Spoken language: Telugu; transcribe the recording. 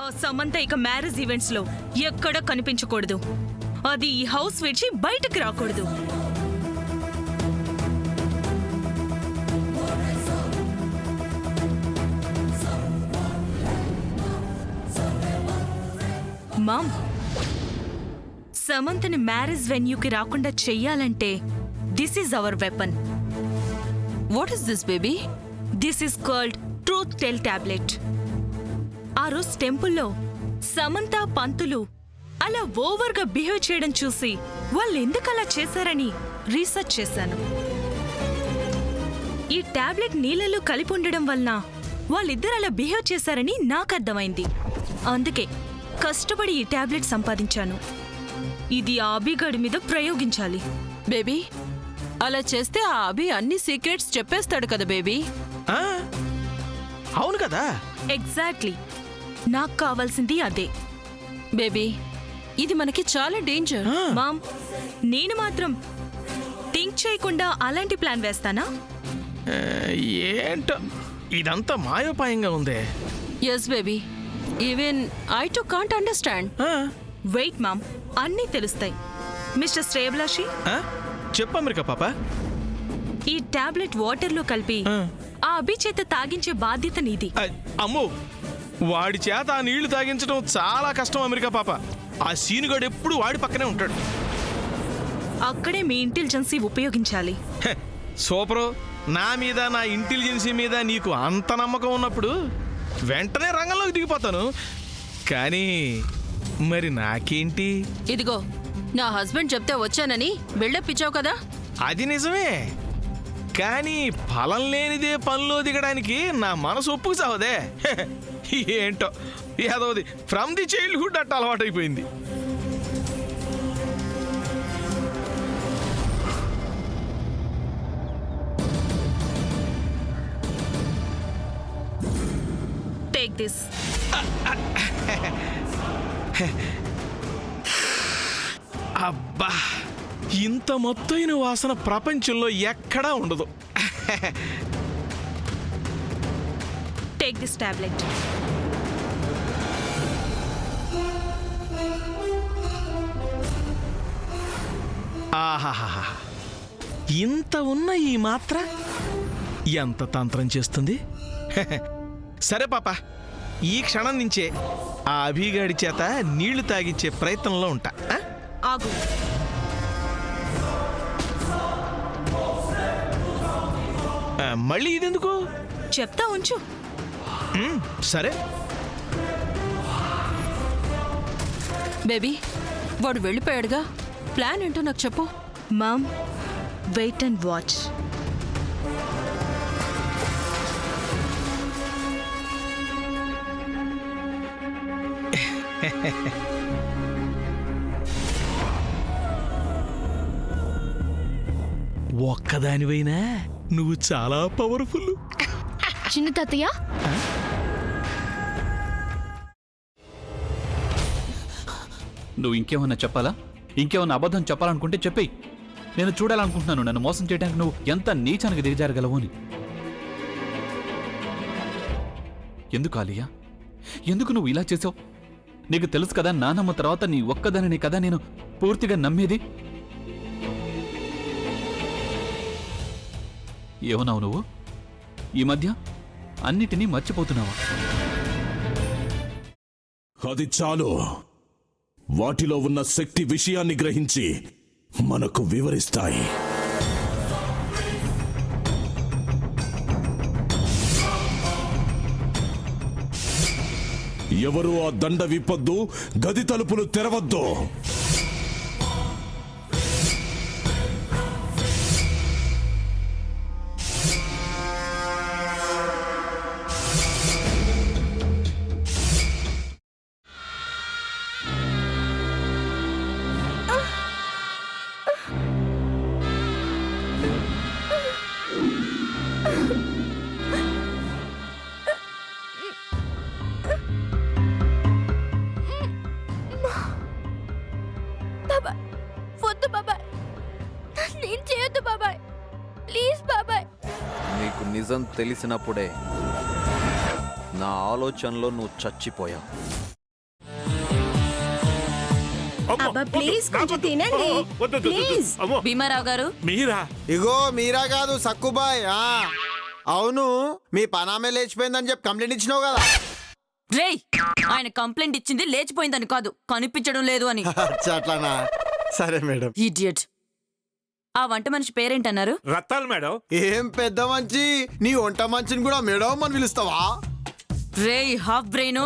ఆ సమంత ఇక మ్యారేజ్ ఈవెంట్స్ లో ఎక్కడ కనిపించకూడదు. అది ఈ హౌస్ విడిచి బయటకు రాకూడదు. మామ్, సమంతని మ్యారేజ్ వెన్యూకి రాకుండా చెయ్యాలంటే this is our weapon. What is this baby? This is called truth tell tablet. ఆ రోజు టెంపుల్లో సమంత పంతులు అలా ఓవర్గా బిహేవ్ చేయడం చూసి వాళ్ళు ఎందుకు అలా చేశారని రీసెర్చ్ చేశాను. ఈ టాబ్లెట్ నీళ్ళలో కలిపి ఉండడం వలన వాళ్ళిద్దరు అలా బిహేవ్ చేశారని నాకు అర్థమైంది. అందుకే కష్టపడి ఈ టాబ్లెట్ సంపాదించాను. ఇది ఆ అభిగాడి మీద ప్రయోగించాలి. బేబీ, అలా చేస్తే ఆ అభి అన్ని సీక్రెట్స్ చెప్పేస్తాడు కదా బేబీ. అవును కదా? ఎగ్జాక్ట్లీ, నాకు కావాల్సింది అదే. బేబీ, ఇది మనకి చాలా డేంజర్. మామ్, నేను మాత్రం థింక్ చేయకుండా అలాంటి ప్లాన్ వేస్తానా? ఏంటో ఇదంతా మాయోపాయంగా ఉందే. Yes baby, even I too can't understand. Wait mom, అన్నీ తెలుస్తాయి. మిస్టర్ శ్రేయభిలాషి, చెప్పు అమెరికా పాప. ఈ టాబ్లెట్ వాటర్లో కలిపి ఆ అభి చేత తాగించే బాధ్యత నీది. అమ్మో, వాడి చేత ఆ నీళ్లు తాగించడం చాలా కష్టం అమెరికా పాప. ఆ సీనుగాడు ఎప్పుడు వాడి పక్కనే ఉంటాడు. అక్కడే మీ ఇంటెలిజెన్సీ ఉపయోగించాలి. సూపరు. నా మీద, నా ఇంటెలిజెన్సీ మీద నీకు అంత నమ్మకం ఉన్నప్పుడు వెంటనే రంగంలోకి దిగిపోతాను. కానీ మరి నాకేంటి? ఇదిగో, నా హస్బెండ్ చెప్తే వచ్చానని బిల్డప్ ఇచ్చావు కదా. అది నిజమే, కానీ ఫలం లేనిదే పనిలో దిగడానికి నా మనసు ఒప్పుకు చావదే. ఏంటో ఏదోది ఫ్రమ్ ది చైల్డ్హుడ్ అట్ట అలవాటైపోయింది. Take this. అబ్బా, ఇంత మొత్తైన వాసన ప్రపంచంలో ఎక్కడా ఉండదు. Take this tablet. ఆహాహా, ఇంత ఉన్న ఈ మాత్ర ఎంత తంత్రం చేస్తుంది. సరే పాప, ఈ క్షణం నుంచే ఆ అభిగాడి చేత నీళ్లు తాగించే ప్రయత్నంలో ఉంటా. ఆగు. మళ్ళీ ఇదెందుకు? చెప్తా, ఉంచు. సరే. బేబీ, వాడు వెళ్ళిపోయాడుగా, ప్లాన్ ఏంటో నాకు చెప్పు. Mom, wait and watch. ఒక్కదానివైనా నువ్వు చాలా పవర్ఫుల్. చిన్న తాతయ్య, నువ్వు ఇంకేమన్నా చెప్పాలా? ఇంకేమన్నా అబద్ధం చెప్పాలనుకుంటే చెప్పేయి. నేను చూడాలనుకుంటున్నాను నన్ను మోసం చేయడానికి నువ్వు ఎంత నీచానికి దిగజారగలవు అని. ఎందుకు ఆలియా, ఎందుకు నువ్వు ఇలా చేసావు? నీకు తెలుసు కదా, నానమ్మ తర్వాత నీ ఒక్కదానిని కదా నేను పూర్తిగా నమ్మేది. ఏమన్నావు నువ్వు? ఈ మధ్య అన్నిటినీ మర్చిపోతున్నావా? అది చాలు. వాటిలో ఉన్న శక్తి విషయాన్ని గ్రహించి మనకు వివరిస్తాయి. ఎవరు ఆ దండ విప్పొద్దు, గది తలుపులు తెరవద్దు. వద్దు బాబాయ్, నేను చేయొద్దు బాబాయ్, ప్లీజ్ బాబాయ్. నీకు నిజం తెలిసినప్పుడే నా ఆలోచనలో నువ్వు చచ్చిపోయావు. అబ్బా ప్లీజ్ కొంచెం తినండి ప్లీజ్. భీమారావు గారు మీరా? ఇగో మీరా కాదు సక్కుబాయ్. అవును, మీ పనామే లేచిపోయిందని చెప్పి కంప్లైంట్ ఇచ్చినావు కదా. రేయ్, ఆయన కంప్లైంట్ ఇచ్చింది లేచిపోయిందని కాదు, కనిపించడం లేదు అని. అట్లానా? సరే మేడం. ఇడియట్. ఆ వంట మనిషి పేరేంటన్నారు? రత్తాలు మేడం. ఏం పెద్ద మంచి, నీ వంట మంచిని కూడా మేడం అని పిలుస్తావా? రేయ్ హాఫ్ బ్రెయిన్,